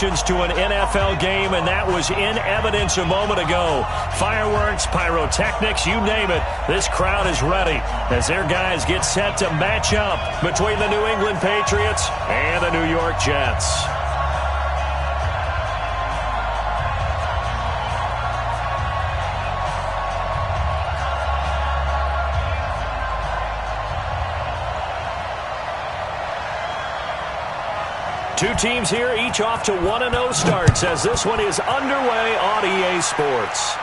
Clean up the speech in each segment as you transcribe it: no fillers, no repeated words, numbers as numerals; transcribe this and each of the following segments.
celebrations to an NFL game, and that was in evidence a moment ago. Fireworks, pyrotechnics, you name it. This crowd is ready as their guys get set to match up between the New England Patriots and the New York Jets. Two teams here, each off to 1-0 starts as this one is underway on EA Sports.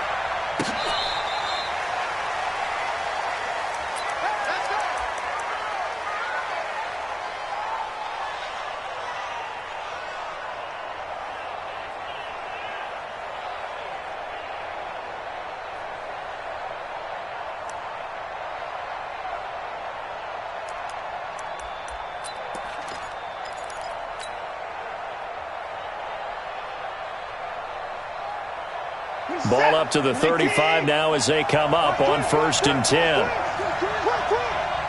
Ball up to the 35 now as they come up on 1st and 10.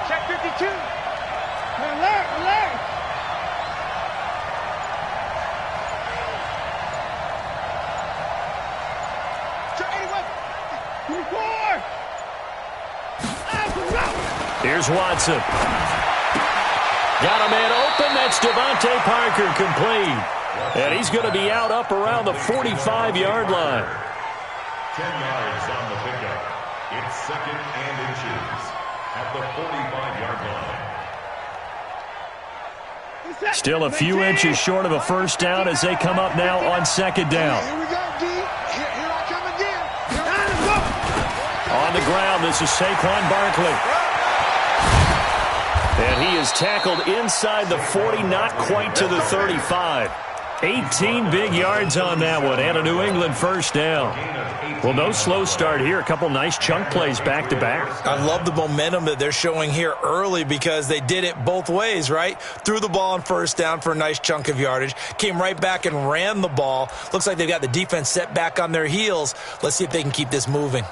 Check 52. Alert, alert. Check 81. 24. Here's Watson. Got a man open. That's Devontae Parker complete. And he's going to be out up around the 45-yard line. 10 yards on the pickup. It's 2nd and inches at the 45-yard line. Still a few inches short of a first down as they come up now on 2nd down. Here we go, D. Here I come again. On the ground, this is Saquon Barkley. And he is tackled inside the 40, not quite to the 35. 18 big yards on that one, and a New England first down. Well, no slow start here. A couple nice chunk plays back-to-back. I love the momentum that they're showing here early because they did it both ways, right? Threw the ball on first down for a nice chunk of yardage. Came right back and ran the ball. Looks like they've got the defense set back on their heels. Let's see if they can keep this moving.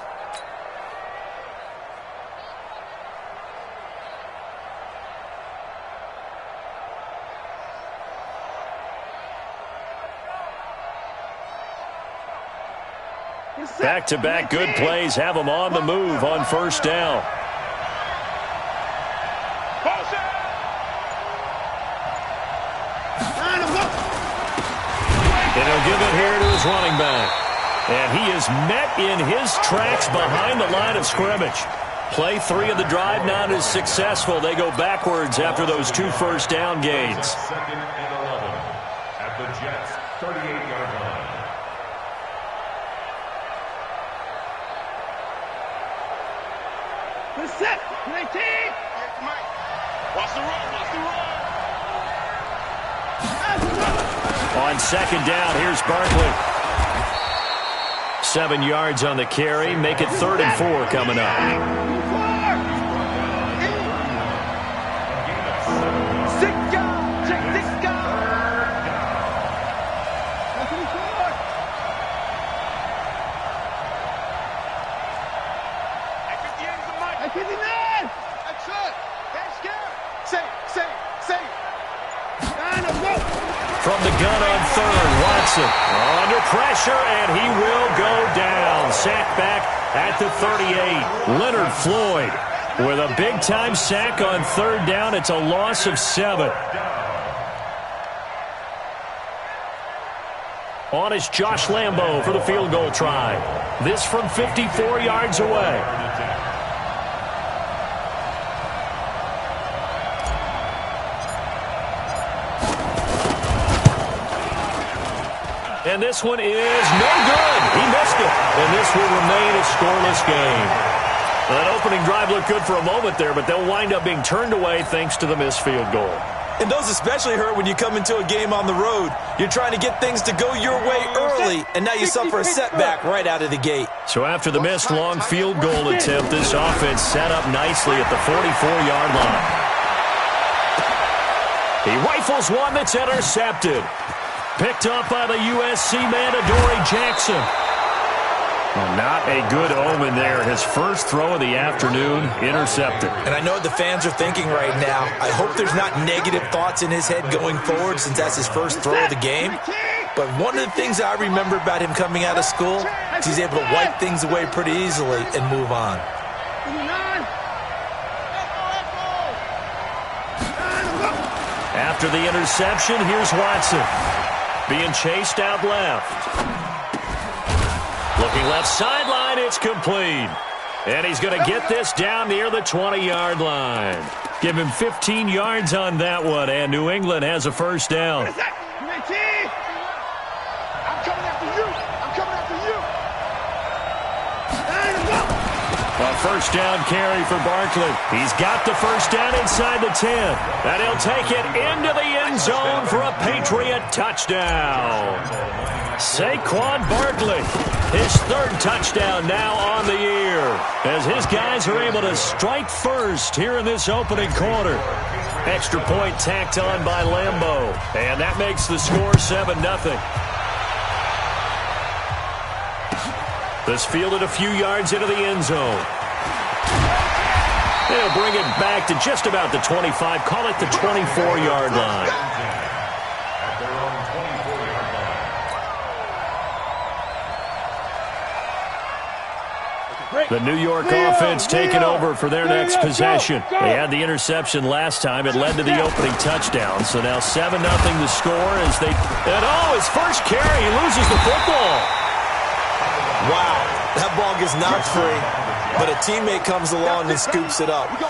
Back-to-back good plays have them on the move on first down. And he'll give it here to his running back. And he is met in his tracks behind the line of scrimmage. Play 3 of the drive not as successful. They go backwards after those 2 first down gains. 2nd and 11 at the Jets' 38-yard line. Set. 19. Watch the run. Watch the run. On 2nd down, here's Barkley. 7 yards on the carry. Make it 3rd and 4 coming up. 6 guys. Check 6 guys. At 58 is the mic. At 59. That's good. That's good. Say. From the gun on 3rd, Watson under pressure, and he will go down. Sacked back at the 38. Leonard Floyd with a big-time sack on 3rd down. It's a loss of 7. On is Josh Lambo for the field goal try. This from 54 yards away. And this one is no good. He missed it. And this will remain a scoreless game. That opening drive looked good for a moment there, but they'll wind up being turned away thanks to the missed field goal. And those especially hurt when you come into a game on the road. You're trying to get things to go your way early, and now you suffer a setback right out of the gate. So after the missed long field goal attempt, this offense set up nicely at the 44-yard line. He rifles one that's intercepted. Picked up by the USC man, Adoree Jackson. Well, not a good omen there. His first throw of the afternoon, intercepted. And I know what the fans are thinking right now. I hope there's not negative thoughts in his head going forward since that's his first throw of the game. But one of the things I remember about him coming out of school is he's able to wipe things away pretty easily and move on. After the interception, here's Watson. Being chased out left. Looking left sideline, it's complete. And he's going to get this down near the 20-yard line. Give him 15 yards on that one, and New England has a first down. I'm coming after you. I'm coming after you. A first down carry for Barkley. He's got the first down inside the 10. And he'll take it into the end zone for a Patriot touchdown. Saquon Barkley, his third touchdown now on the year, as his guys are able to strike first here in this opening quarter. Extra point tacked on by Lambeau, and that makes the score 7-0. This fielded a few yards into the end zone. They'll bring it back to just about the 25, call it the 24-yard line. The New York offense taking over for their next possession. They had the interception last time. It led to the opening touchdown. So now 7-0 the score as they... And his first carry, he loses the football. Wow, that ball gets knocked free, but a teammate comes along and scoops it up. It's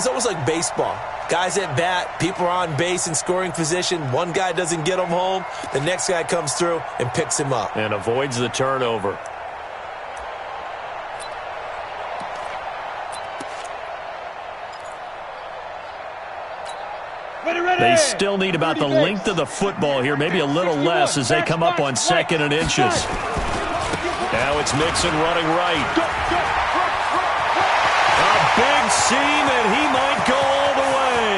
almost like baseball. Guys at bat, people are on base in scoring position. One guy doesn't get him home. The next guy comes through and picks him up. And avoids the turnover. They still need about the length of the football here, maybe a little less as they come up on 2nd and inches. Now it's Mixon running right. A big seam, and he might go all the way.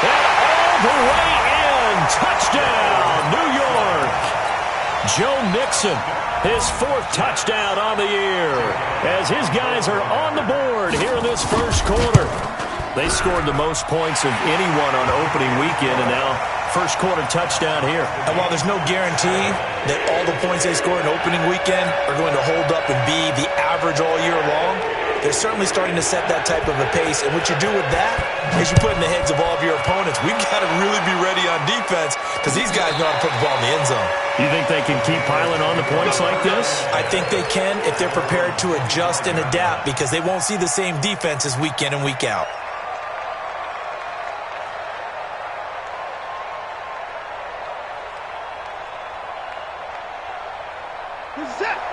And all the way in. Touchdown, New York. Joe Mixon, his 4th touchdown on the year, as his guys are on the board here in this first quarter. They scored the most points of anyone on opening weekend, and now first quarter touchdown here. And while there's no guarantee that all the points they scored in opening weekend are going to hold up and be the average all year long, they're certainly starting to set that type of a pace. And what you do with that is you put in the heads of all of your opponents, we've got to really be ready on defense because these guys know how to put the ball in the end zone. You think they can keep piling on the points like this? I think they can if they're prepared to adjust and adapt, because they won't see the same defenses week in and week out.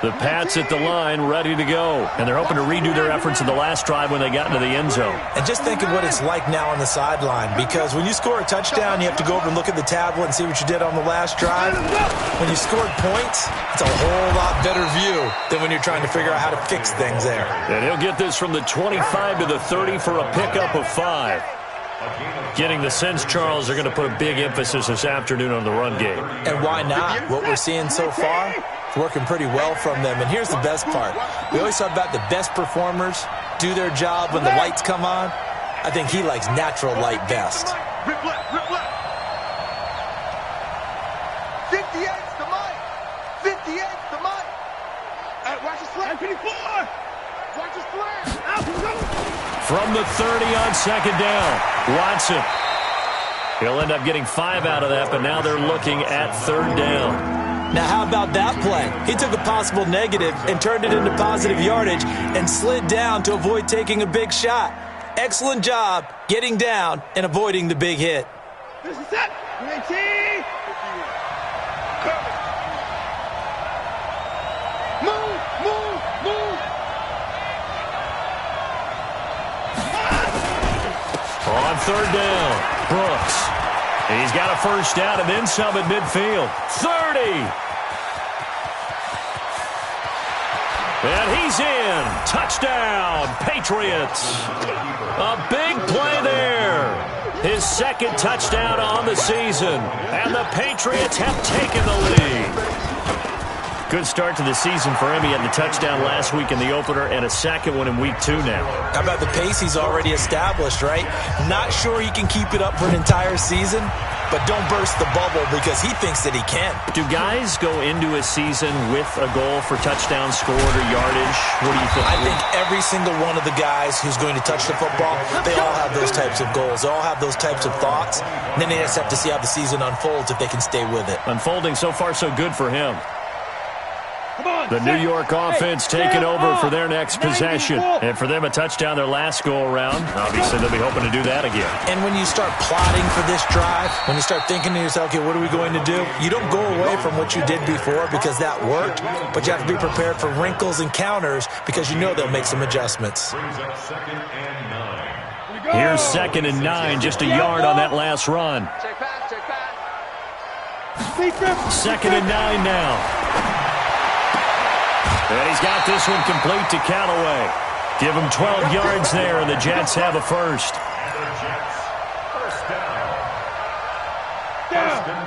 The Pats at the line, ready to go. And they're hoping to redo their efforts in the last drive when they got into the end zone. And just think of what it's like now on the sideline, because when you score a touchdown, you have to go over and look at the tablet and see what you did on the last drive. When you scored points, it's a whole lot better view than when you're trying to figure out how to fix things there. And he'll get this from the 25 to the 30 for a pickup of 5. Getting the sense, Charles, they're going to put a big emphasis this afternoon on the run game. And why not? What we're seeing so far, it's working pretty well from them. And here's the best part. We always talk about the best performers do their job when the lights come on. I think he likes natural light best. Rip left, rip left. 58's the mic. 58's the mic. Watch his flag. 54. Watch his flag. From the 30 on 2nd down, Watson. He'll end up getting 5 out of that, but now they're looking at 3rd down. Now, how about that play? He took a possible negative and turned it into positive yardage and slid down to avoid taking a big shot. Excellent job getting down and avoiding the big hit. This is it. 19. Move. On 3rd down, Brooks. He's got a first down and then some at midfield. 30. And he's in. Touchdown, Patriots. A big play there. His 2nd touchdown on the season. And the Patriots have taken the lead. Good start to the season for him. He had the touchdown last week in the opener and a 2nd one in week 2 now. How about the pace he's already established, right? Not sure he can keep it up for an entire season, but don't burst the bubble because he thinks that he can. Do guys go into a season with a goal for touchdown scored or yardage? What do you think? I think every single one of the guys who's going to touch the football, they all have those types of goals. They all have those types of thoughts. And then they just have to see how the season unfolds if they can stay with it. Unfolding so far so good for him. The New York offense taking over for their next possession. And for them, a touchdown their last go-around. Obviously, they'll be hoping to do that again. And when you start plotting for this drive, when you start thinking to yourself, okay, what are we going to do? You don't go away from what you did before because that worked, but you have to be prepared for wrinkles and counters because you know they'll make some adjustments. Here's 2nd and 9, just a yard on that last run. 2nd and 9 now. And he's got this one complete to Callaway. Give him 12 yards there, and the Jets have a first.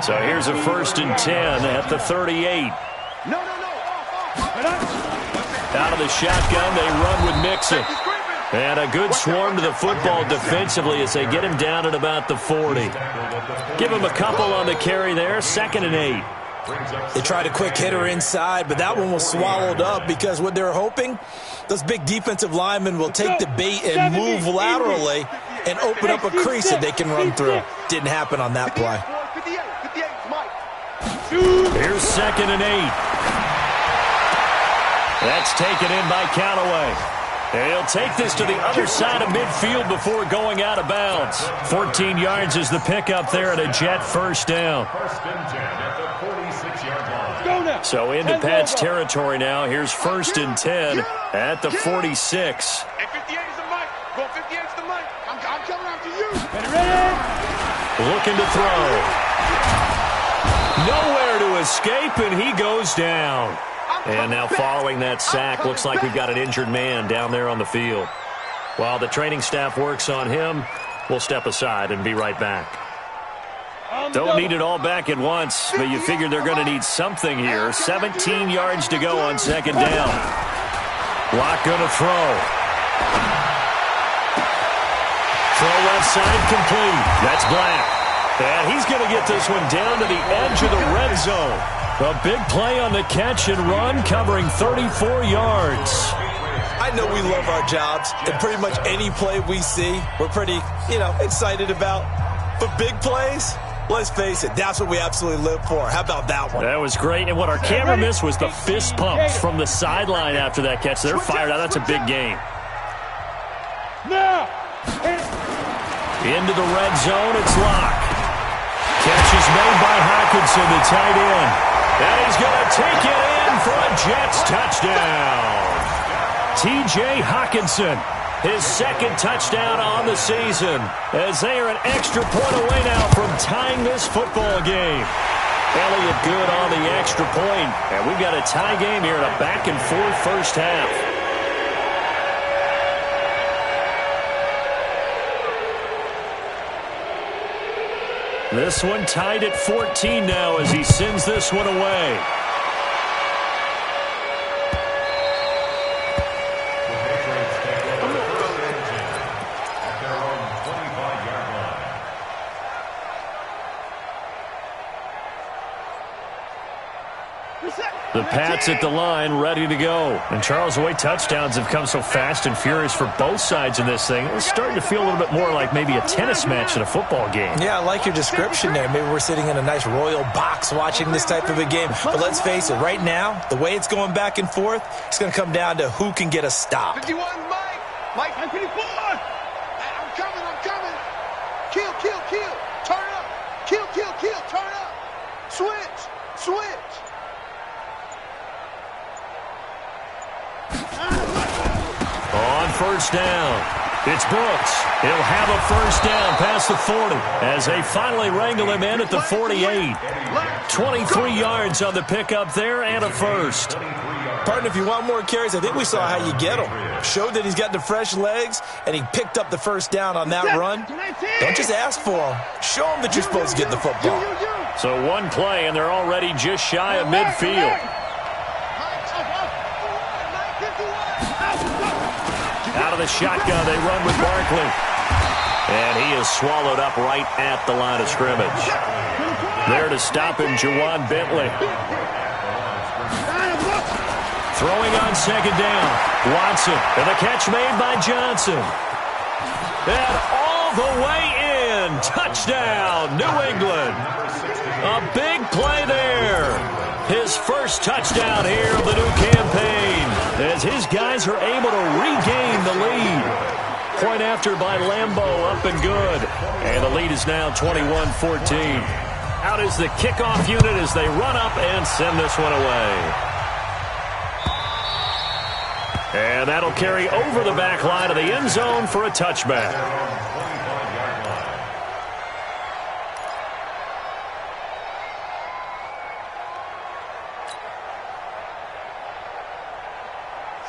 So here's a 1st and 10 at the 38. Out of the shotgun, they run with Mixon. And a good swarm to the football defensively as they get him down at about the 40. Give him a couple on the carry there, 2nd and 8. They tried a quick hitter inside, but that one was swallowed up because what they're hoping, those big defensive linemen will take the bait and move laterally and open up a crease that they can run through. Didn't happen on that play. Here's 2nd and 8. That's taken in by Callaway. He'll take this to the other side of midfield before going out of bounds. 14 yards is the pickup there at a Jet first down. So into Pat's territory now. Here's 1st and 10 at the 46. Hey, 58 is the mic. Go 58 is the mic. I'm coming after you. Looking to throw. Nowhere to escape, and he goes down. And now following that sack, looks like we've got an injured man down there on the field. While the training staff works on him, we'll step aside and be right back. Don't need it all back at once, but you figure they're going to need something here. 17 yards to go on 2nd down. Lock going to throw. Throw left side complete. That's Black. And he's going to get this one down to the edge of the red zone. A big play on the catch and run, covering 34 yards. I know we love our jobs, and pretty much any play we see, we're pretty, excited about. But big plays, let's face it, that's what we absolutely live for. How about that one? That was great, and what our camera missed was the fist pumps from the sideline after that catch. They're fired out. That's a big game. Into the red zone, it's Locke. Catch is made by Hockenson, the tight end. And he's going to take it in for a Jets touchdown. T.J. Hockenson, his 2nd touchdown on the season, as they are an extra point away now from tying this football game. Elliott good on the extra point, and we've got a tie game here in a back-and-forth first half. This one tied at 14 now as he sends this one away. The Pats at the line, ready to go. And Charles, the way touchdowns have come so fast and furious for both sides in this thing, it's starting to feel a little bit more like maybe a tennis match in a football game. Yeah, I like your description there. Maybe we're sitting in a nice royal box watching this type of a game. But let's face it, right now, the way it's going back and forth, it's going to come down to who can get a stop. 51, Mike. Mike, 54. I'm coming. Kill. Turn up. Kill. Turn up. Switch. On 1st down, it's Brooks. He'll have a 1st down past the 40 as they finally wrangle him in at the 48. 23 yards on the pickup there and a first. Partner, if you want more carries, I think we saw how you get him. Showed that he's got the fresh legs, and he picked up the 1st down on that run. Don't just ask for him. Show him that you're supposed to get the football. So one play, and they're already just shy of midfield. Out of the shotgun, they run with Barkley. And he is swallowed up right at the line of scrimmage. There to stop him, Juwan Bentley. Throwing on second down. Watson, and the catch made by Johnson. And all the way in. Touchdown, New England. A big play there. His first touchdown here of the new campaign, as his guys are able to regain the lead. Point after by Lambeau, up and good. And the lead is now 21-14. Out is the kickoff unit as they run up and send this one away. And that'll carry over the back line of the end zone for a touchback.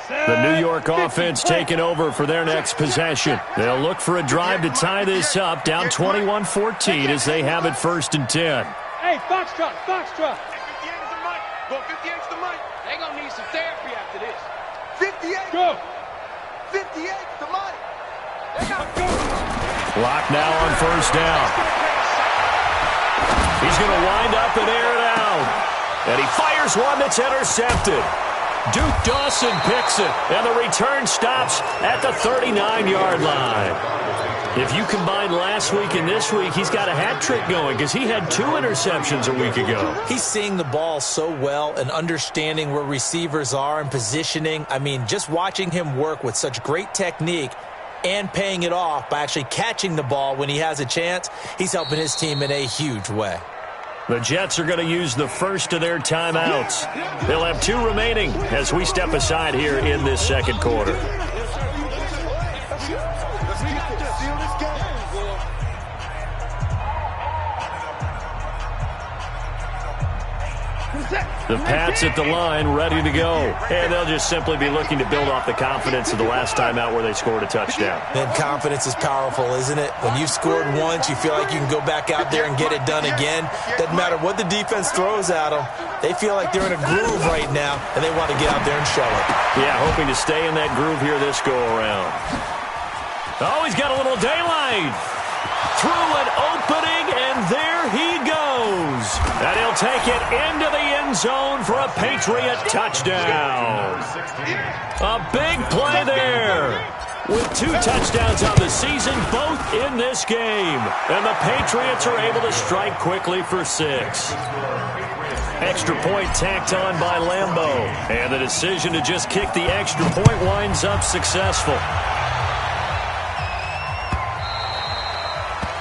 The New York offense taking over for their next possession. They'll look for a drive to tie this up, down 21-14 as they have it 1st and 10. Hey, Foxtrot, Foxtrot. 58 is the mic. Go 58 is the mic. They're going to need some therapy after this. 58. Go. 58 is the mic. They got to go. Lock now on 1st down. He's going to wind up and air it out. And he fires one that's intercepted. Duke Dawson picks it, and the return stops at the 39-yard line. If you combine last week and this week, he's got a hat trick going because he had 2 interceptions a week ago. He's seeing the ball so well and understanding where receivers are and positioning. I mean, just watching him work with such great technique and paying it off by actually catching the ball when he has a chance, he's helping his team in a huge way. The Jets are going to use the first of their timeouts. They'll have 2 remaining as we step aside here in this second quarter. The Pats at the line, ready to go. And they'll just simply be looking to build off the confidence of the last time out where they scored a touchdown. And confidence is powerful, isn't it? When you've scored once, you feel like you can go back out there and get it done again. Doesn't matter what the defense throws at them. They feel like they're in a groove right now, and they want to get out there and show it. Yeah, hoping to stay in that groove here this go-around. Oh, he's got a little daylight. Through an opening, and there he goes. And he'll take it into the end zone for a Patriot touchdown. A big play there. With 2 touchdowns on the season, both in this game. And the Patriots are able to strike quickly for 6. Extra point tacked on by Lambeau. And the decision to just kick the extra point winds up successful.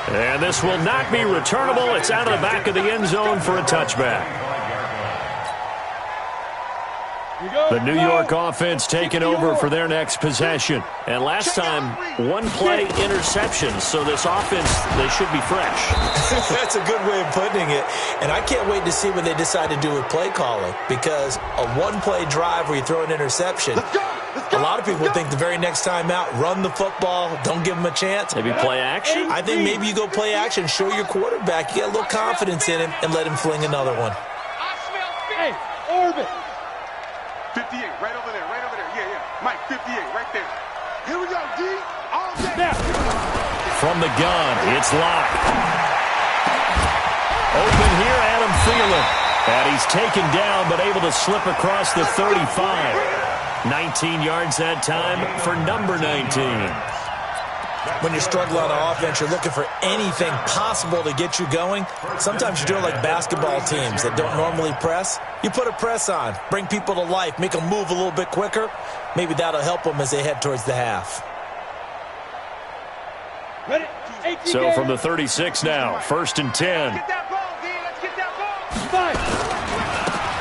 And this will not be returnable. It's out of the back of the end zone for a touchback. The New York offense taking over for their next possession. And last time, 1 play interception. So this offense, they should be fresh. That's a good way of putting it. And I can't wait to see what they decide to do with play calling. Because a 1-play drive where you throw an interception, a lot of people think the very next time out, run the football, don't give them a chance. Maybe play action? I think maybe you go play action, show your quarterback, you get a little confidence in him, and let him fling another one. I smell fit. Hey, orbit. 58, right over there, yeah. Mike, 58, right there. Here we go, D. All day. Now. From the gun, it's locked. Open here, Adam Thielen. And he's taken down, but able to slip across the 35. 19 yards that time for number 19. When you're struggling on offense, you're looking for anything possible to get you going. Sometimes you do it like basketball teams that don't normally press. You put a press on, bring people to life, make them move a little bit quicker. Maybe that'll help them as they head towards the half. Ready? So from the 36 now, 1st and 10. Get that ball, D. Let's get that ball.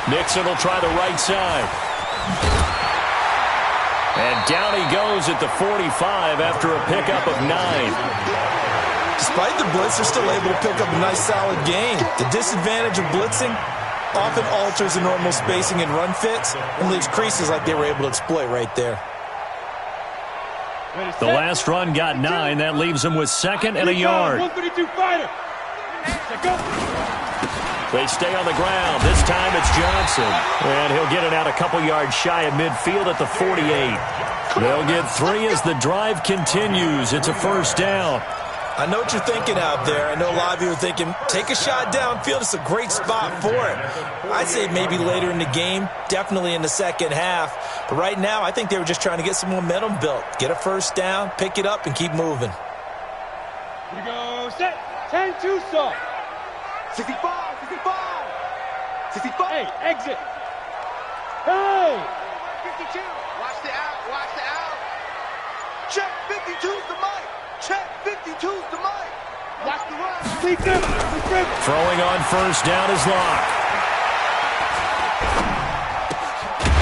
5. Nixon will try the right side. And down he goes at the 45 after a pickup of 9. Despite the blitz, they're still able to pick up a nice, solid gain. The disadvantage of blitzing often alters the normal spacing and run fits and leaves creases like they were able to exploit right there. The last run got 9. That leaves them with 2nd and a yard. 132 fighter. They stay on the ground. This time it's Johnson. And he'll get it out a couple yards shy of midfield at the 48. They'll get 3 as the drive continues. It's a 1st down. I know what you're thinking out there. I know a lot of you are thinking, take a shot downfield. It's a great spot for it. I'd say maybe later in the game, definitely in the second half. But right now, I think they were just trying to get some momentum built. Get a first down, pick it up, and keep moving. Here we go, set, 10-2 soft. 65, 65. 65. Hey, exit. Hey! 52. Watch the out. Check, 52's the mic. Check, 52's the mic. Watch the run. Throwing on first down is Locke.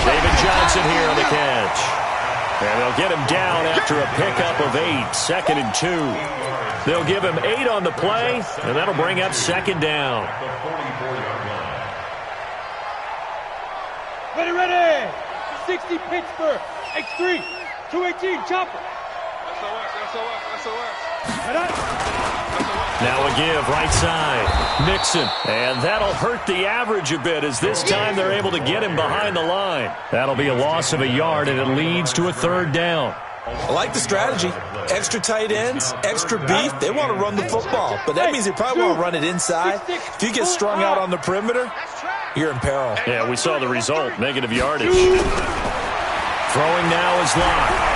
David Johnson here on the catch. And they'll get him down after a pickup of 8, 2nd and 2. They'll give him 8 on the play, and that'll bring up 2nd down. Ready. 60 Pittsburgh. X3. 218 chopper. SOS. Now a give, right side. Mixon. And that'll hurt the average a bit as this time they're able to get him behind the line. That'll be a loss of a yard, and it leads to a 3rd down. I like the strategy. Extra tight ends, extra beef. They want to run the football, but that means they probably want to run it inside. If you get strung out on the perimeter, you're in peril. Yeah, we saw the result, negative yardage. Throwing now is Locke.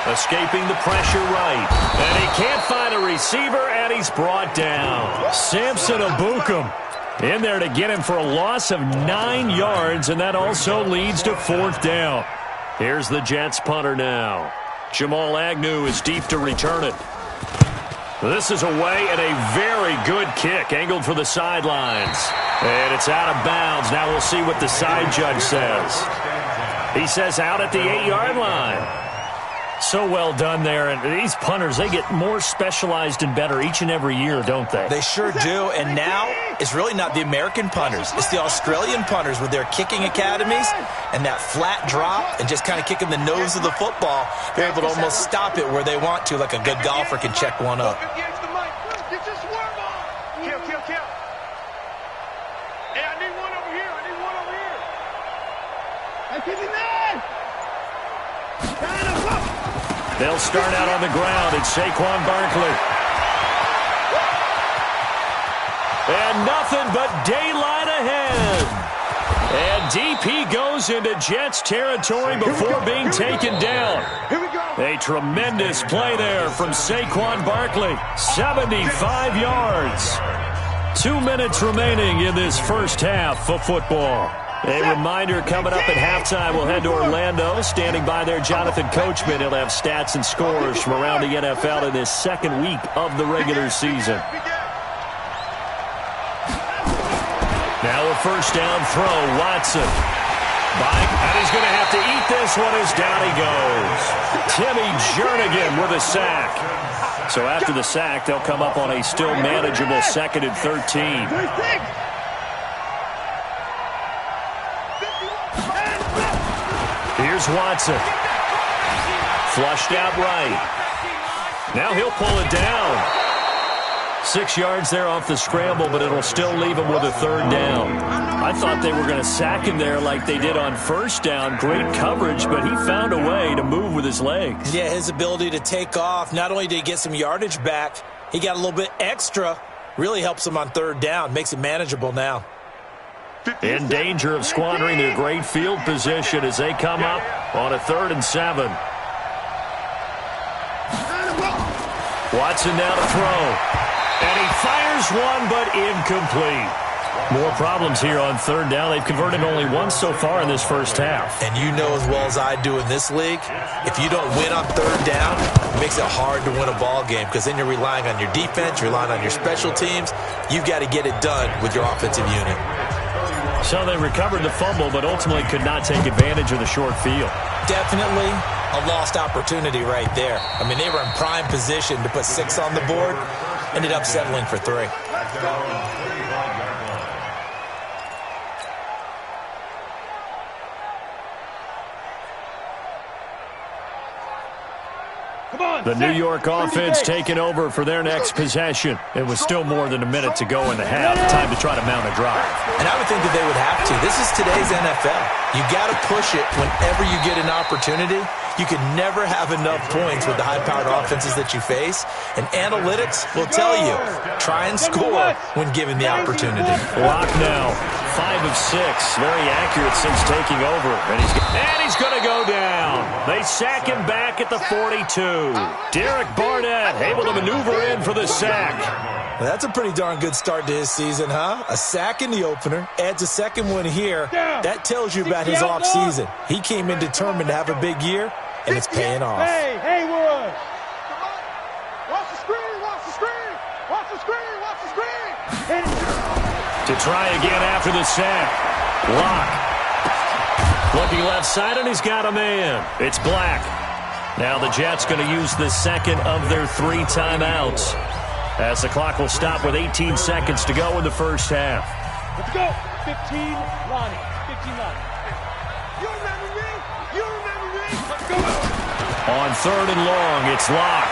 Escaping the pressure right. And he can't find a receiver, and he's brought down. Samson Abukum in there to get him for a loss of 9 yards, and that also leads to 4th down. Here's the Jets punter now. Jamal Agnew is deep to return it. This is away and a very good kick, angled for the sidelines. And it's out of bounds. Now we'll see what the side judge says. He says out at the 8-yard line. So well done there. And these punters, they get more specialized and better each and every year, don't they? They sure do. And now it's really not the American punters. It's the Australian punters with their kicking academies and that flat drop and just kind of kicking the nose of the football. They're able to almost stop it where they want to, like a good golfer can check one up. Kill. Hey, I need one over here. Hey, keep it there. They'll start out on the ground. It's Saquon Barkley. And nothing but daylight ahead. And DP goes into Jets territory before being taken down. A tremendous play there from Saquon Barkley. 75 yards. 2 minutes remaining in this first half of football. A reminder, coming up at halftime, we'll head to Orlando. Standing by there, Jonathan Coachman. He'll have stats and scores from around the NFL in this 2nd week of the regular season. Now a first down throw, Watson. And he's going to have to eat this one as down he goes. Timmy Jernigan with a sack. So after the sack, they'll come up on a still manageable 2nd and 13. Here's Watson. Flushed out right. Now he'll pull it down. 6 yards there off the scramble, but it'll still leave him with a 3rd down. I thought they were going to sack him there like they did on first down. Great coverage, but he found a way to move with his legs. Yeah, his ability to take off, not only did he get some yardage back, he got a little bit extra. Really helps him on 3rd down. Makes it manageable now. In danger of squandering their great field position as they come up on a 3rd and 7. Watson now to throw. And he fires one, but incomplete. More problems here on 3rd down. They've converted only once so far in this first half. And you know as well as I do in this league, if you don't win on 3rd down, it makes it hard to win a ball game because then you're relying on your defense, you're relying on your special teams. You've got to get it done with your offensive unit. So they recovered the fumble, but ultimately could not take advantage of the short field. Definitely a lost opportunity right there. I mean, they were in prime position to put 6 on the board, ended up settling for 3. The New York offense taking over for their next possession. It was still more than a minute to go in the half. Time to try to mount a drive. And I would think that they would have to. This is today's NFL. You got to push it whenever you get an opportunity. You can never have enough points with the high-powered offenses that you face. And analytics will tell you, try and score when given the opportunity. Lock now, 5 of 6. Very accurate since taking over. And he's going to go down. They sack him back at the 42. Derek Barnett able to maneuver in for the sack. Well, that's a pretty darn good start to his season, huh? A sack in the opener, adds a second one here. That tells you about his offseason. He came in determined to have a big year, and it's paying off. Hey, Haywood! Watch the screen, watch the screen! Watch the screen, watch the screen! To try again after the sack. Lock. Looking left side, and he's got a man. It's Black. Now the Jets going to use the second of their 3 timeouts, as the clock will stop with 18 seconds to go in the first half. Let's go! 15, Lonnie. 15, Lonnie. You remember me? You remember me? Let's go! On 3rd and long, it's Lock.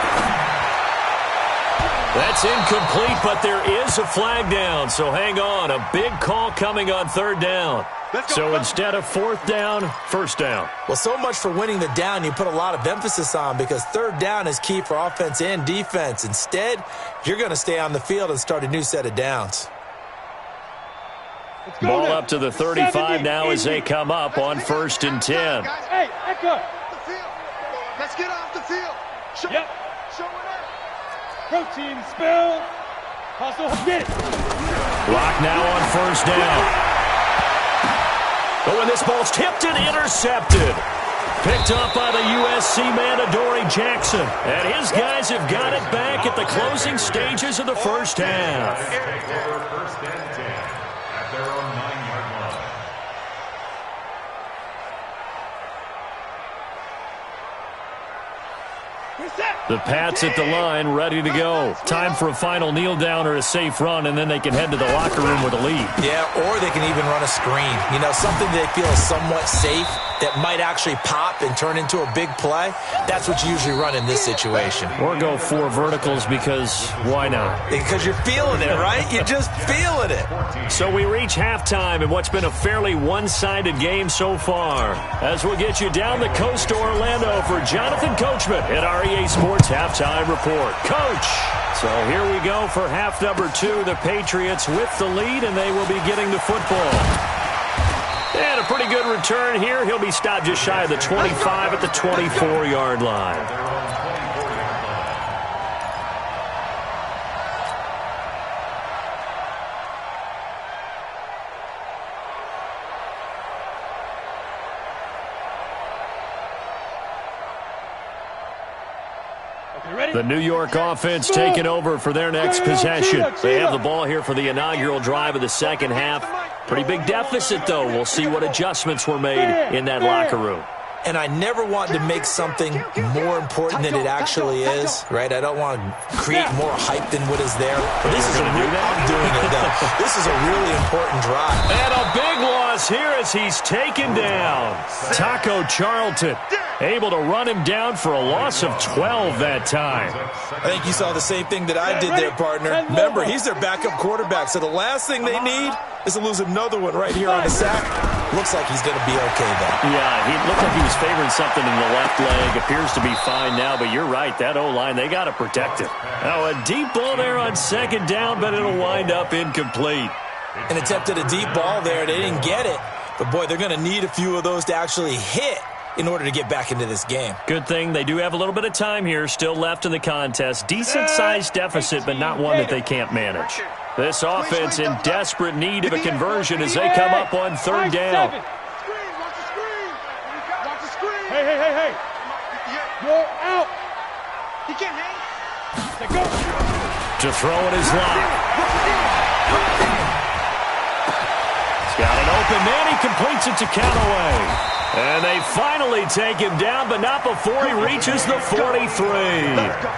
That's incomplete, but there is a flag down, so hang on. A big call coming on 3rd down. So instead of 4th down, 1st down. Well, so much for winning the down you put a lot of emphasis on, because 3rd down is key for offense and defense. Instead, you're going to stay on the field and start a new set of downs. Ball up to the 35 now as they come up on 1st and 10. Hey, Echo! Let's get off the field. Show it up. Protein spill. Hustle, get it. Lock now on 1st down. But when this ball's tipped and intercepted. Picked up by the USC man, Adoree Jackson. And his guys have got it back at the closing stages of the first half. First and 10 at their own 9-yard line. The Pats at the line, ready to go. Time for a final kneel down or a safe run, and then they can head to the locker room with a lead. Yeah, or they can even run a screen. You know, something they feel is somewhat safe that might actually pop and turn into a big play. That's what you usually run in this situation. Or go 4 verticals, because why not? Because you're feeling it, right? You're just feeling it. So we reach halftime in what's been a fairly one-sided game so far. As we'll get you down the coast to Orlando for Jonathan Coachman at our EA Sports Halftime Report. Coach! So here we go for half number 2. The Patriots with the lead, and they will be getting the football. And a pretty good return here. He'll be stopped just shy of the 25 at the 24-yard line. The New York offense taking over for their next possession. They have the ball here for the inaugural drive of the second half. Pretty big deficit, though. We'll see what adjustments were made in that locker room. And I never want to make something more important than it actually is, right? I don't want to create more hype than what is there. But this is I'm doing it, though. This is a really important drive. And a big loss here as he's taken down. Taco Charlton able to run him down for a loss of 12 that time. I think you saw the same thing that I did there, partner. Remember, he's their backup quarterback, so the last thing they need is to lose another one right here on the sack. Looks like he's going to be okay, though. Yeah, he looked like he was favoring something in the left leg. Appears to be fine now, but you're right. That O-line, they got to protect it. Now, a deep ball there on second down, but it'll wind up incomplete. An attempt at a deep ball there. They didn't get it. But, boy, they're going to need a few of those to actually hit in order to get back into this game. Good thing they do have a little bit of time here still left in the contest. Decent-sized deficit, but not one that they can't manage. This offense in desperate need of a conversion as they come up on third down. Hey. You're out. He can't hang. Go. To throw in his line. He's got an open man. He completes it to Callaway. And they finally take him down, but not before he reaches the 43.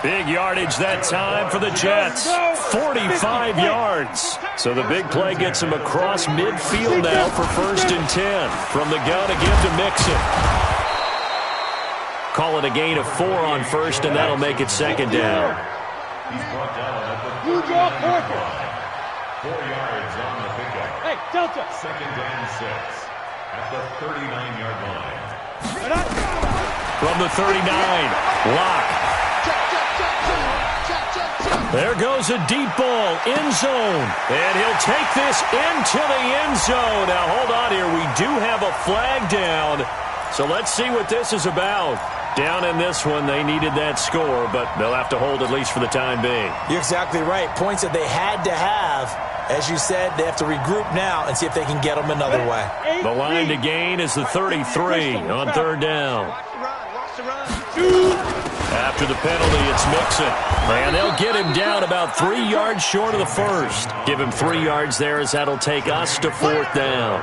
Big yardage that time for the Jets. 45 yards. So the big play gets him across midfield now for 1st and 10. From the gun again to Mixon. Call it a gain of 4 on first, and that'll make it second down. He's brought down at the You draw 39 quarter. line. 4 yards on the pickup. Hey, Delta. Second and 6 at the 39-yard line. From the 39, Locke. There goes a deep ball, end zone. And he'll take this into the end zone. Now, hold on here. We do have a flag down. So let's see what this is about. Down in this one, they needed that score, but they'll have to hold at least for the time being. You're exactly right. Points that they had to have. As you said, they have to regroup now and see if they can get them another way. The line to gain is the 33 on third down. After the penalty, it's Mixon. And they'll get him down about 3 yards short of the first. Give him 3 yards there as that'll take us to fourth down.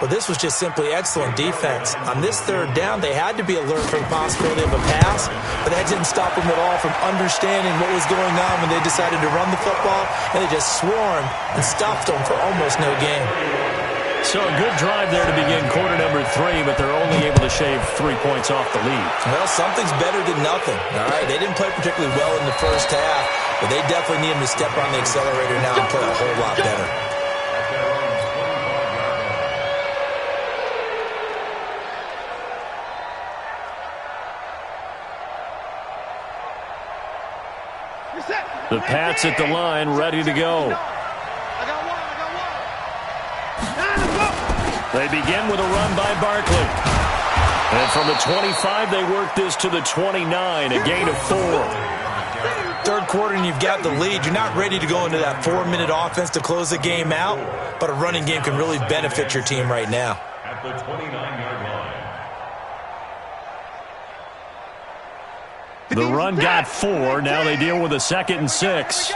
Well, this was just simply excellent defense. On this third down, they had to be alert for the possibility of a pass, but that didn't stop them at all from understanding what was going on when they decided to run the football, and they just swarmed and stopped them for almost no gain. So a good drive there to begin quarter number 3, but they're only able to shave 3 points off the lead. Well, something's better than nothing. All right, they didn't play particularly well in the first half, but they definitely need them to step on the accelerator now and play a whole lot better. The Pats at the line, ready to go. They begin with a run by Barkley. And from the 25, they work this to the 29, a gain of 4. Third quarter and you've got the lead. You're not ready to go into that 4-minute offense to close the game out, but a running game can really benefit your team right now. At the 29-yard line. The run got 4. Now they deal with a 2nd and 6.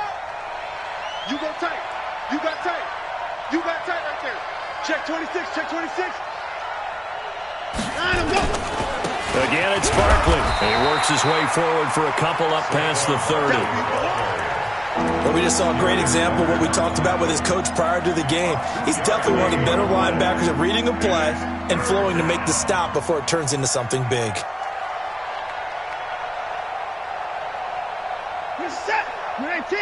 You go tight. You got tight. You got tight right there. Check 26. Check 26. Line him, go. Again, it's Barkley. And he works his way forward for a couple up past the 30. Well, we just saw a great example of what we talked about with his coach prior to the game. He's definitely one of the better linebackers at reading a play and flowing to make the stop before it turns into something big. You're set. 19.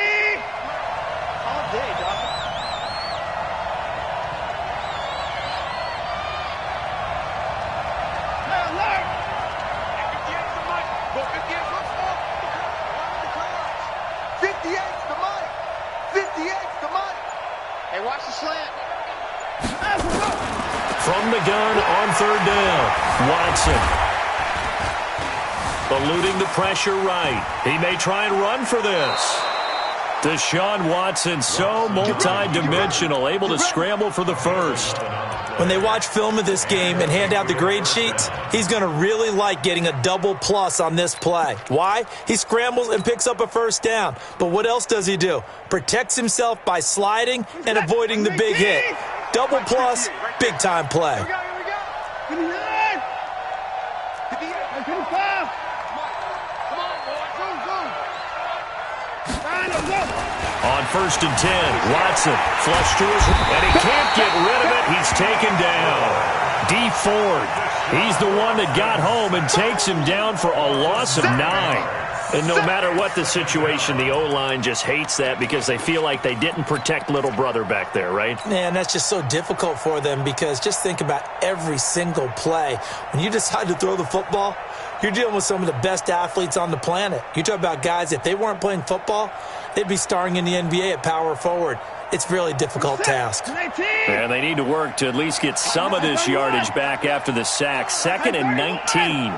All day, dog. Hey, alert. 58's the mic. 58's the mic. 58's the mic. Hey, watch the slant. From the gun on third down, Watson. Eluding the pressure right. He may try and run for this. Deshaun Watson, so multi-dimensional, able to scramble for the first. When they watch film of this game and hand out the grade sheets, he's going to really like getting a double plus on this play. Why? He scrambles and picks up a first down. But what else does he do? Protects himself by sliding and avoiding the big hit. Double plus, big-time play. Here we go. 59. 58. 55. Come on, boy. Go. On first and 10, Watson flush to his, and he can't get rid of it. He's taken down. D. Ford, he's the one that got home and takes him down for a loss of 9. And no matter what the situation, the O-line just hates that because they feel like they didn't protect little brother back there, right? Man, that's just so difficult for them because just think about every single play. When you decide to throw the football, you're dealing with some of the best athletes on the planet. You talk about guys, if they weren't playing football, they'd be starring in the NBA at power forward. It's a really difficult task. And they need to work to at least get some of this yardage back after the sack. 2nd and 19.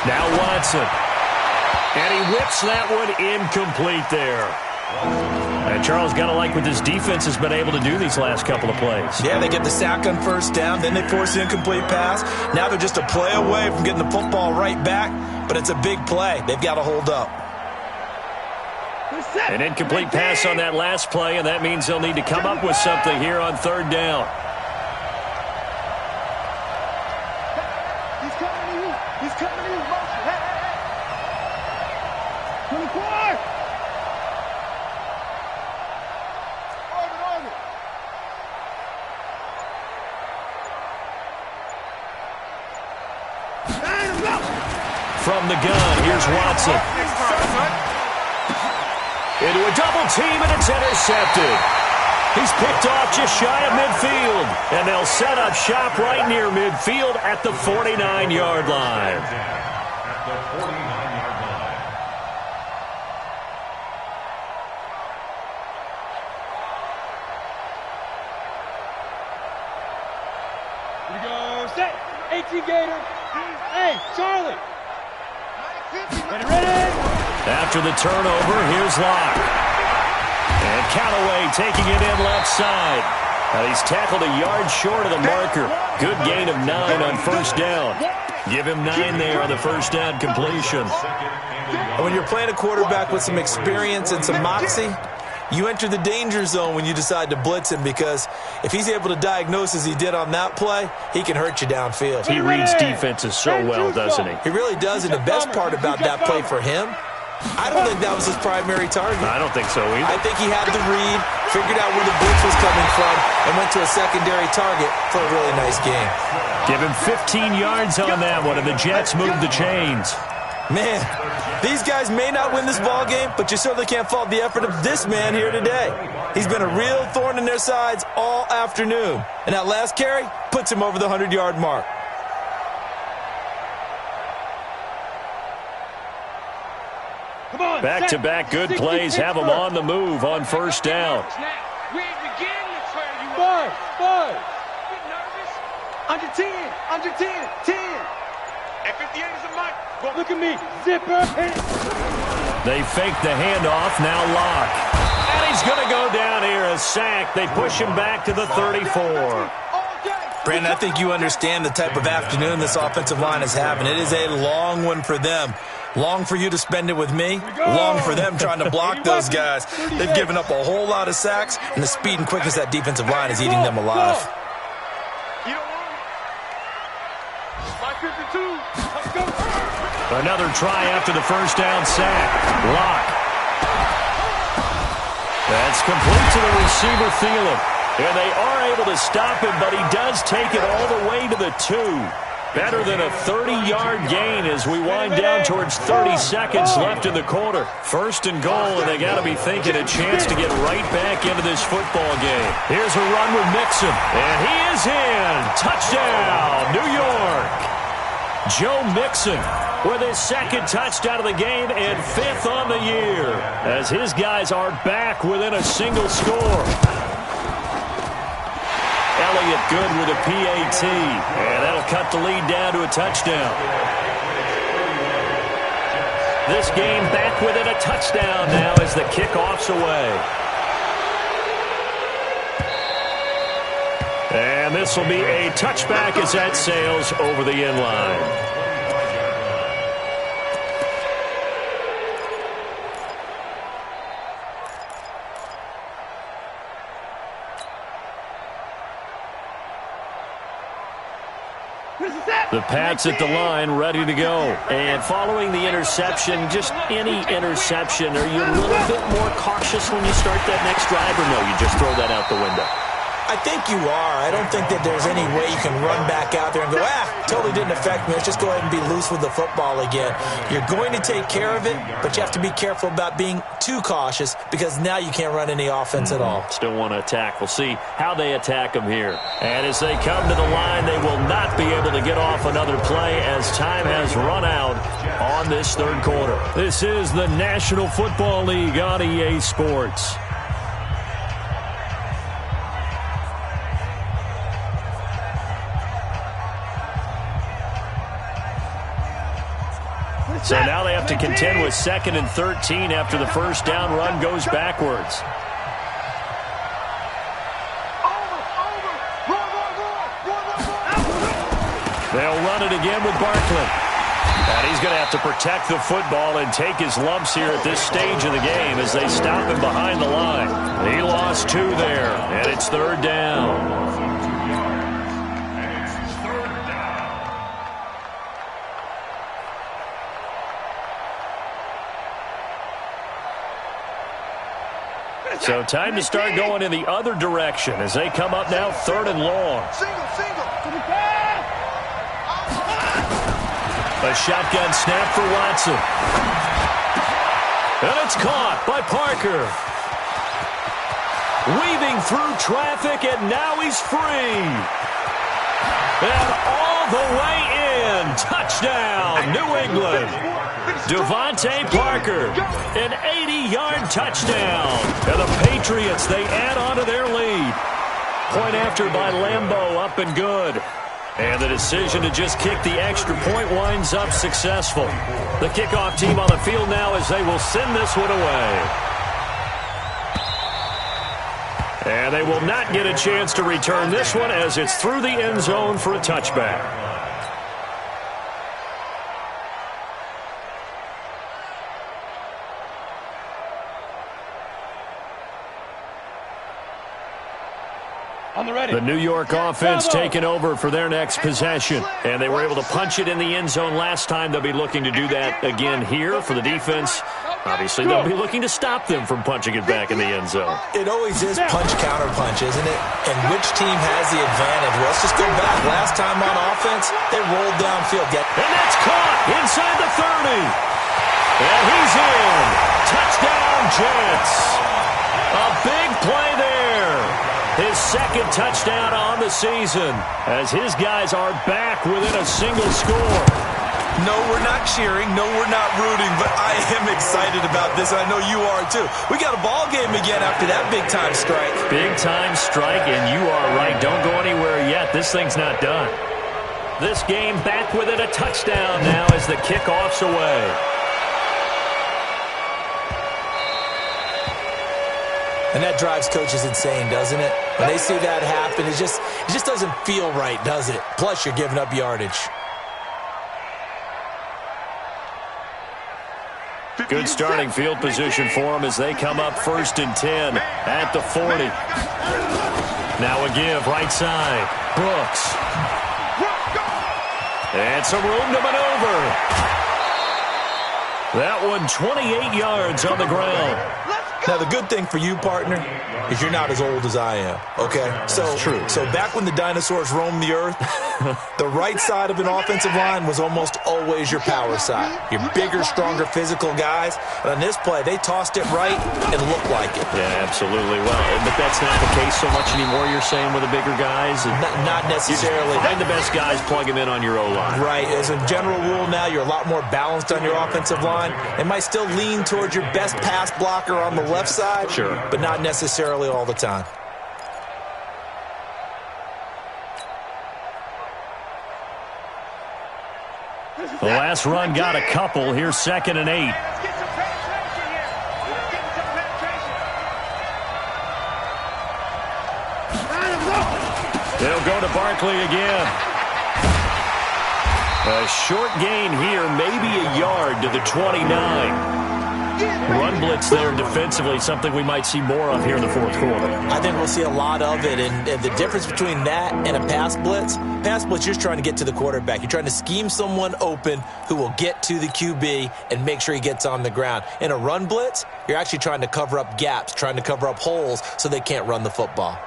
Now Watson. And he whips that one incomplete there. And Charles, got to like what this defense has been able to do these last couple of plays. Yeah, they get the sack on first down, then they force the incomplete pass. Now they're just a play away from getting the football right back, but it's a big play. They've got to hold up. An incomplete pass on that last play, and that means they'll need to come up with something here on third down. He's coming to you. He's coming to you. Hey. 24. Orbit. from the gun. Here's Watson. Into a double team, and it's intercepted. He's picked off just shy of midfield. And they'll set up shop right near midfield at the 49-yard line. At the 49-yard line. Here we go. Set. 18 Gator. Hey, Charlie. Ready? After the turnover, here's Locke. And Callaway taking it in left side. Now he's tackled a yard short of the marker. Good gain of 9 on first down. Give him 9 there on the first down completion. And when you're playing a quarterback with some experience and some moxie, you enter the danger zone when you decide to blitz him, because if he's able to diagnose as he did on that play, he can hurt you downfield. He reads defenses so well, doesn't he? He really does, and the best part about that play for him, I don't think that was his primary target. I don't think so either. I think he had the read, figured out where the blitz was coming from, and went to a secondary target for a really nice game. Give him 15 yards on that one, and the Jets move the chains. Man, these guys may not win this ball game, but you certainly can't fault the effort of this man here today. He's been a real thorn in their sides all afternoon, and that last carry puts him over the 100-yard mark. Back-to-back good plays have him on the move on first down. Five. Under 10. Under 10. 10. At 58 is a mic. Look at me. Zipper. They fake the handoff. Now Locke. And he's going to go down here. A sack. They push him back to the 34. Brandon, I think you understand the type of afternoon this offensive line is having. It is a long one for them. Long for you to spend it with me. Long for them trying to block those guys. They've given up a whole lot of sacks, and the speed and quickness of that defensive line is eating them alive. Another try after the first down sack. Locke. That's complete to the receiver, Thielen. And they are able to stop him, but he does take it all the way to the 2. Better than a 30-yard gain as we wind down towards 30 seconds left in the quarter. First and goal, and they got to be thinking a chance to get right back into this football game. Here's a run with Mixon, and he is in. Touchdown, New York. Joe Mixon with his second touchdown of the game and 5th on the year, as his guys are back within a single score. Elliott good with a PAT, and that'll cut the lead down to a touchdown. This game back within a touchdown now as the kickoff's away. And this will be a touchback as that sails over the end line. The Pats at the line, ready to go. And following the interception, just any interception, are you a little bit more cautious when you start that next drive, or no, you just throw that out the window? I think you are. I don't think that there's any way you can run back out there and go, totally didn't affect me. Let's just go ahead and be loose with the football again. You're going to take care of it, but you have to be careful about being too cautious, because now you can't run any offense at all. Still want to attack. We'll see how they attack them here. And as they come to the line, they will not be able to get off another play as time has run out on this third quarter. This is the National Football League on EA Sports. So now they have to contend with 2nd and 13 after the first down run goes backwards. They'll run it again with Barkley. And he's going to have to protect the football and take his lumps here at this stage of the game as they stop him behind the line. He lost 2 there, and it's 3rd down. So time to start going in the other direction as they come up now 3rd and long. A shotgun snap for Watson. And it's caught by Parker. Weaving through traffic, and now he's free. And all the way in. Touchdown, New England. Devontae Parker, an 80-yard touchdown. And the Patriots, they add on to their lead. Point after by Lambeau, up and good. And the decision to just kick the extra point winds up successful. The kickoff team on the field now as they will send this one away. And they will not get a chance to return this one as it's through the end zone for a touchback. The New York offense taking over for their next possession. And they were able to punch it in the end zone last time. They'll be looking to do that again here for the defense. Obviously, they'll be looking to stop them from punching it back in the end zone. It always is punch-counter-punch, isn't it? And which team has the advantage? Well, let's just go back. Last time on offense, they rolled downfield. And that's caught inside the 30. And he's in. Touchdown, Jets. A big play there. His second touchdown on the season as his guys are back within a single score. No, we're not cheering. No, we're not rooting, but I am excited about this. I know you are, too. We got a ball game again after that big-time strike. Big-time strike, and you are right. Don't go anywhere yet. This thing's not done. This game back within a touchdown now as the kickoff's away. And that drives coaches insane, doesn't it? When they see that happen, it just doesn't feel right, does it? Plus, you're giving up yardage. Good starting field position for them as they come up 1st and 10 at the 40. Now a give right side. Brooks. And some room to maneuver. That one 28 yards on the ground. Now, the good thing for you, partner, is you're not as old as I am, okay? So back when the dinosaurs roamed the earth, the right side of an offensive line was almost always your power side. Your bigger, stronger, physical guys. And on this play, they tossed it right and looked like it. Yeah, absolutely. Well, but that's not the case so much anymore, you're saying, with the bigger guys? Not necessarily. Find the best guys, plug them in on your O-line. Right. As a general rule now, you're a lot more balanced on your offensive line. It might still lean towards your best pass blocker on the left side, sure, but not necessarily all the time. The last run got a couple. Here's 2nd and 8. They'll go to Barkley again. A short gain here, maybe a yard to the 29. Run blitz there defensively, something we might see more of here in the 4th quarter. I think we'll see a lot of it, and the difference between that and a pass blitz, you're just trying to get to the quarterback. You're trying to scheme someone open who will get to the QB and make sure he gets on the ground. In a run blitz, you're actually trying to cover up gaps, trying to cover up holes so they can't run the football.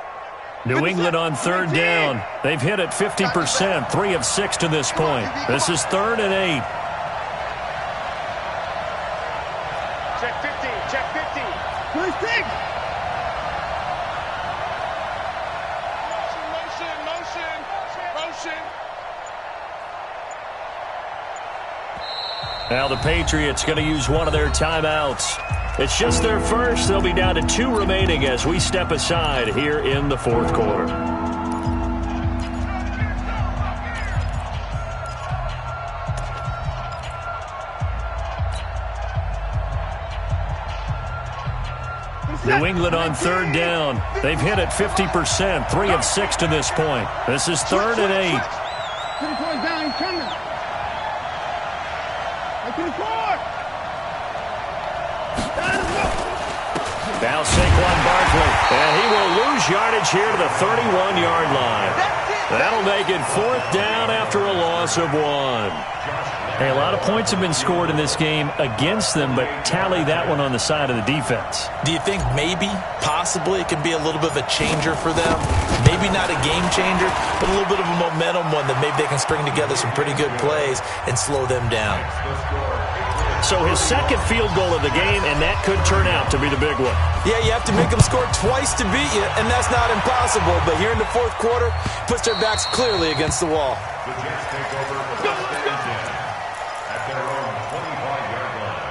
New England on 3rd down. They've hit it 50%, 3 of 6 to this point. This is 3rd and 8. Now the Patriots going to use one of their timeouts. It's just their first. They'll be down to 2 remaining as we step aside here in the 4th quarter. New England on 3rd down. They've hit it 50%, 3 of 6 to this point. This is 3rd and 8. Now Saquon Barkley, and he will lose yardage here to the 31-yard line. That'll make it 4th down after a loss of 1. Hey, a lot of points have been scored in this game against them, but tally that one on the side of the defense. Do you think maybe, possibly, it can be a little bit of a changer for them? Maybe not a game changer, but a little bit of a momentum one that maybe they can string together some pretty good plays and slow them down. So his second field goal of the game, and that could turn out to be the big one. Yeah, you have to make them score twice to beat you, and that's not impossible. But here in the fourth quarter, puts their backs clearly against the wall. The Jets take over first and 10 at their own 25-yard line.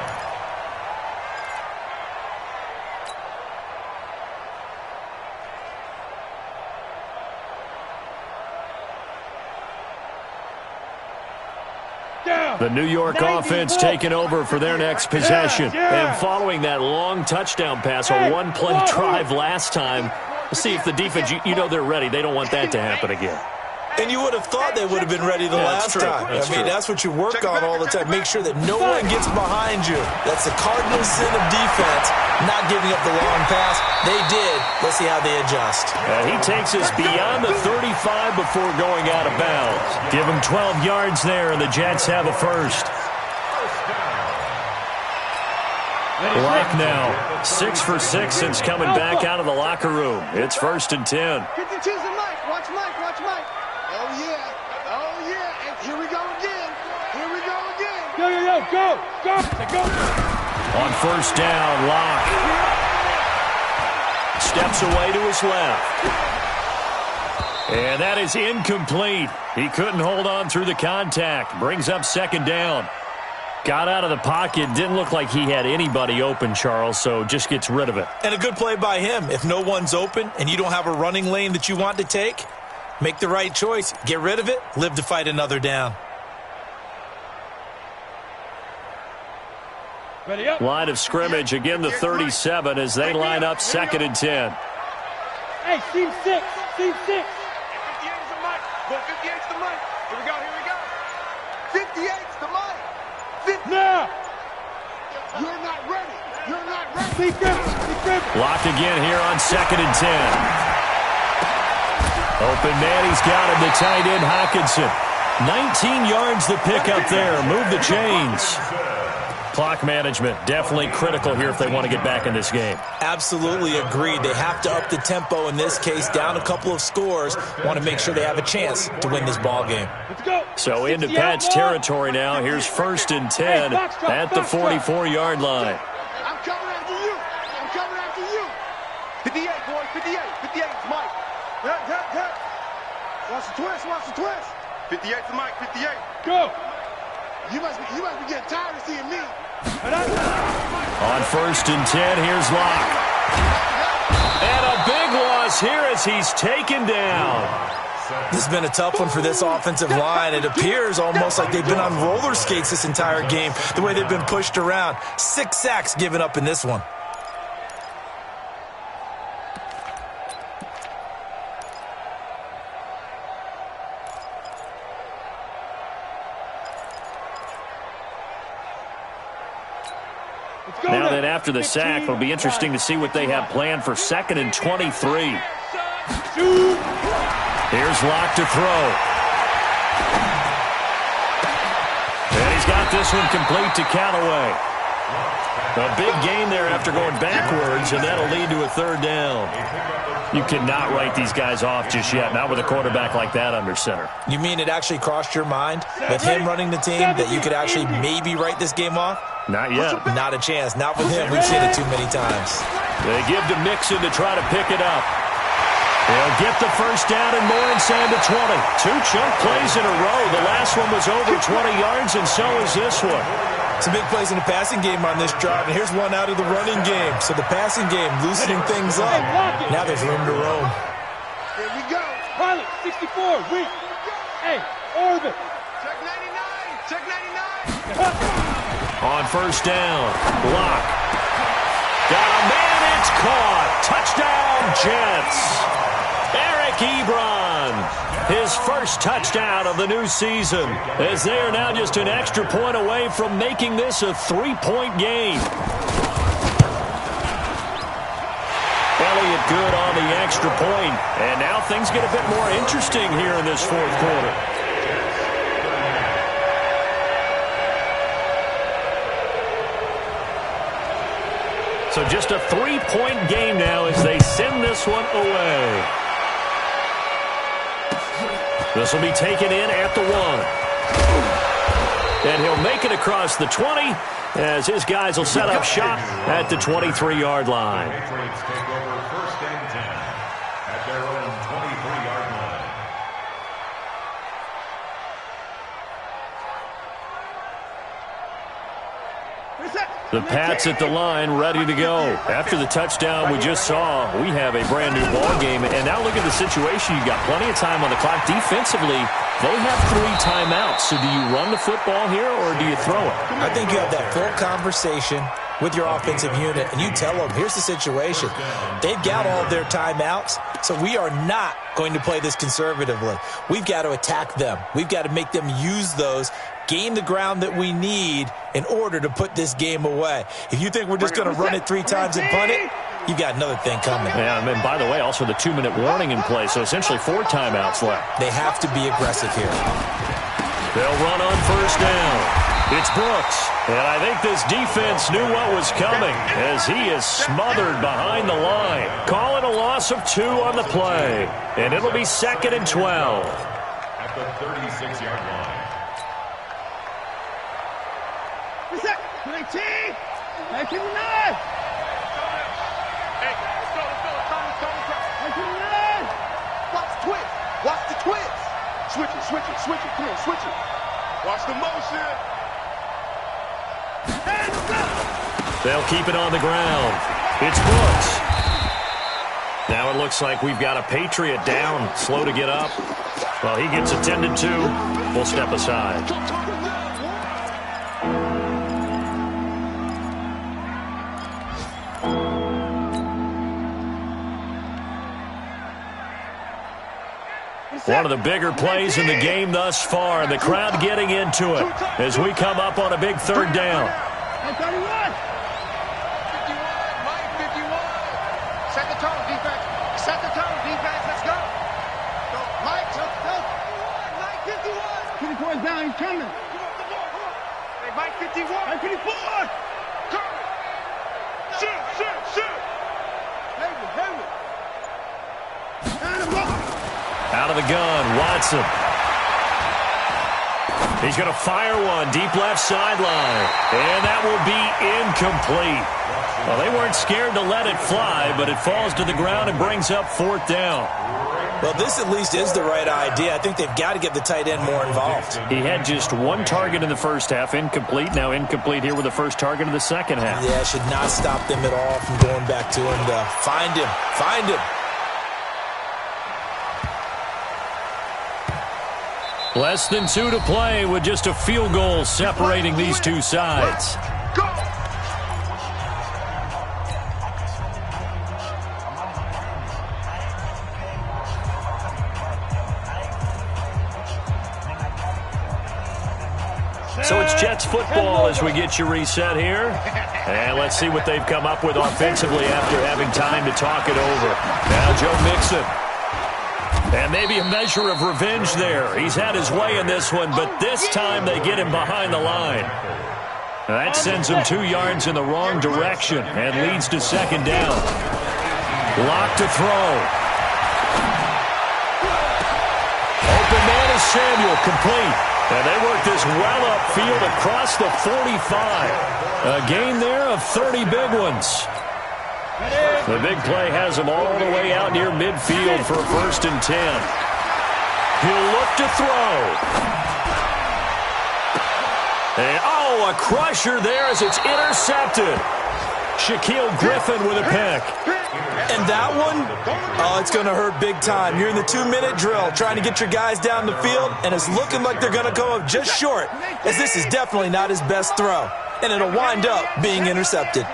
The New York offense taking over for their next possession. And following that long touchdown pass, a one-play drive last time, let's see if the defense, you know they're ready. They don't want that to happen again. And you would have thought they would have been ready the last time. I mean, that's what you work on all the time. Make sure that no one gets behind you. That's the cardinal sin of defense, not giving up the long pass. They did. Let's see how they adjust. And he takes us beyond the 35 before going out of bounds. Give him 12 yards there, and the Jets have a first. Like now, 6 for 6 since coming back out of the locker room. It's 1st and 10. 52's a Mike. Watch Mike. Watch Mike. Oh, yeah. Oh, yeah. And here we go again. Here we go again. Go. On 1st down, Locke steps away to his left. And that is incomplete. He couldn't hold on through the contact. Brings up 2nd down. Got out of the pocket. Didn't look like he had anybody open, Charles, so just gets rid of it. And a good play by him. If no one's open and you don't have a running lane that you want to take, make the right choice. Get rid of it. Live to fight another down. Ready up. Line of scrimmage, again the 37 as they line up 2nd and 10. Hey, team 6. Team 6. 58 is the Mike. Well, 58's the Mike. Here we go. 58's the Mike. Now. You're not ready. Be good. Locked again here on 2nd and 10. Open man, he's got him, the tight end Hockenson. 19 yards to pick up there. Move the chains. Clock management, definitely critical here if they want to get back in this game. Absolutely agreed. They have to up the tempo in this case, down a couple of scores. Want to make sure they have a chance to win this ball game. Let's go. So into Pat's territory now. Here's 1st and 10 at the 44-yard line. I'm coming after you. 58, boys. 58. 58 is Mike. Watch the twist. 58's the Mike. 58. Go. You must be getting tired of seeing me. On 1st and 10, here's Locke. And a big loss here as he's taken down. This has been a tough one for this offensive line. It appears almost like they've been on roller skates this entire game, the way they've been pushed around. 6 sacks given up in this one. Now then, after the sack, it'll be interesting to see what they have planned for 2nd and 23. Here's Locke to throw. And he's got this one complete to Callaway. A big gain there after going backwards, and that'll lead to a 3rd down. You cannot write these guys off just yet, not with a quarterback like that under center. You mean it actually crossed your mind with him running the team that you could actually maybe write this game off? Not yet. Not a chance. Not with him. We've seen it too many times. They give to Mixon to try to pick it up. They'll get the 1st down and more inside the 20. 2 chunk plays in a row. The last one was over 20 yards, and so is this one. Some big plays in the passing game on this drive, and here's one out of the running game. So the passing game loosening things up. Now there's room to roam. Here we go. Pilot, 64, weak. Hey, orbit. Check 99. On 1st down, Locke. Got a man, it's caught. Touchdown, Jets. Eric Ebron, his first touchdown of the new season, as they are now just an extra point away from making this a 3-point game. Elliott good on the extra point, and now things get a bit more interesting here in this 4th quarter. So just a 3-point game now as they send this one away. This will be taken in at the 1. And he'll make it across the 20 as his guys will set up shop at the 23-yard line. Patriots take over 1st and 10 at their own 23-yard line. The Pats at the line, ready to go. After the touchdown we just saw, we have a brand-new ball game. And now look at the situation. You've got plenty of time on the clock. Defensively, they have 3 timeouts. So do you run the football here or do you throw it? I think you have that full conversation with your offensive unit, and you tell them, here's the situation. They've got all of their timeouts, so we are not going to play this conservatively. We've got to attack them. We've got to make them use those, gain the ground that we need in order to put this game away. If you think we're just going to run it 3 times and punt it, you've got another thing coming. Yeah, and by the way, also the 2-minute warning in play, so essentially 4 timeouts left. They have to be aggressive here. They'll run on 1st down. It's Brooks, and I think this defense knew what was coming as he is smothered behind the line. Calling a loss of 2 on the play, and it'll be 2nd and 12. At the 36-yard line. 19! 19! Watch the twist. Watch the twist. Switch it, switch it, switch it. Come on, switch it. Watch the motion. They'll keep it on the ground. It's Brooks. Now it looks like we've got a Patriot down, slow to get up. Well, he gets attended to. We'll step aside. One of the bigger plays in the game thus far, and the crowd getting into it as we come up on a big 3rd down. 51! Mike, 51! Set the tone, defense. Set the tone, defense. Let's go. Mike, go. Mike, 51! 50 points down, he's coming. Hey, Mike, 51! Mike, 54! Come! Shoot! Heavy! And a block! Out of the gun, Watson. He's going to fire one deep left sideline, and that will be incomplete. Well, they weren't scared to let it fly, but it falls to the ground and brings up 4th down. Well, this at least is the right idea. I think they've got to get the tight end more involved. He had just 1 target in the first half, incomplete. Now incomplete here with the first target of the second half. Yeah, should not stop them at all from going back to him to find him. Less than 2 to play with just a field goal separating these 2 sides. Go! So it's Jets football as we get you reset here. And let's see what they've come up with offensively after having time to talk it over. Now Joe Mixon. And maybe a measure of revenge there. He's had his way in this one, but this time they get him behind the line. That sends him 2 yards in the wrong direction and leads to 2nd down. Lock to throw. Open man is Samuel, complete. And they work this well upfield across the 45. A gain there of 30 big ones. The big play has him all the way out near midfield for a 1st and 10. He'll look to throw. And, a crusher there as it's intercepted. Shaquille Griffin with a pick. And that one, it's going to hurt big time. You're in the 2-minute drill trying to get your guys down the field, and it's looking like they're going to come up just short, as this is definitely not his best throw. And it'll wind up being intercepted.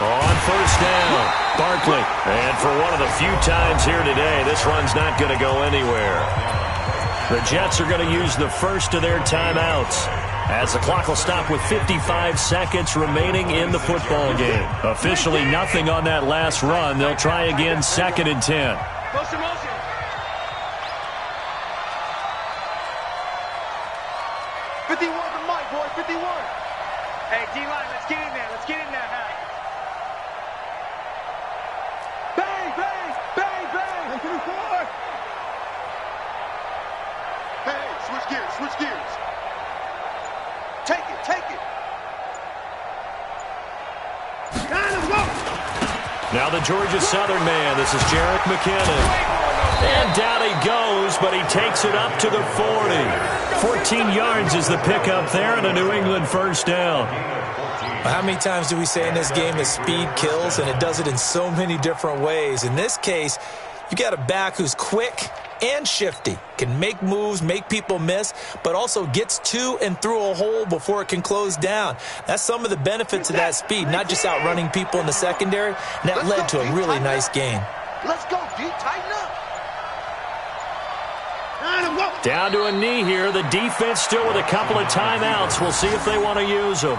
On 1st down, Barkley. And for one of the few times here today, this run's not going to go anywhere. The Jets are going to use the first of their timeouts as the clock will stop with 55 seconds remaining in the football game. Officially nothing on that last run. They'll try again 2nd and 10. Motion. 51 to Mike, boy, 51. Hey, D-line, let's get in there. Let's get in there, huh? Switch gears. Take it, take it. Now the Georgia Southern man. This is Jerick McKinnon. And down he goes, but he takes it up to the 40. 14 yards is the pickup there and a New England first down. How many times do we say in this game that speed kills, and it does it in so many different ways? In this case, you got a back who's quick and shifty, can make moves, make people miss, but also gets to and through a hole before it can close down. That's some of the benefits of that speed, not just outrunning people in the secondary, and that led to a really nice game. Let's go, D. Tighten up. Down to a knee here. The defense still with a couple of timeouts. We'll see if they want to use them.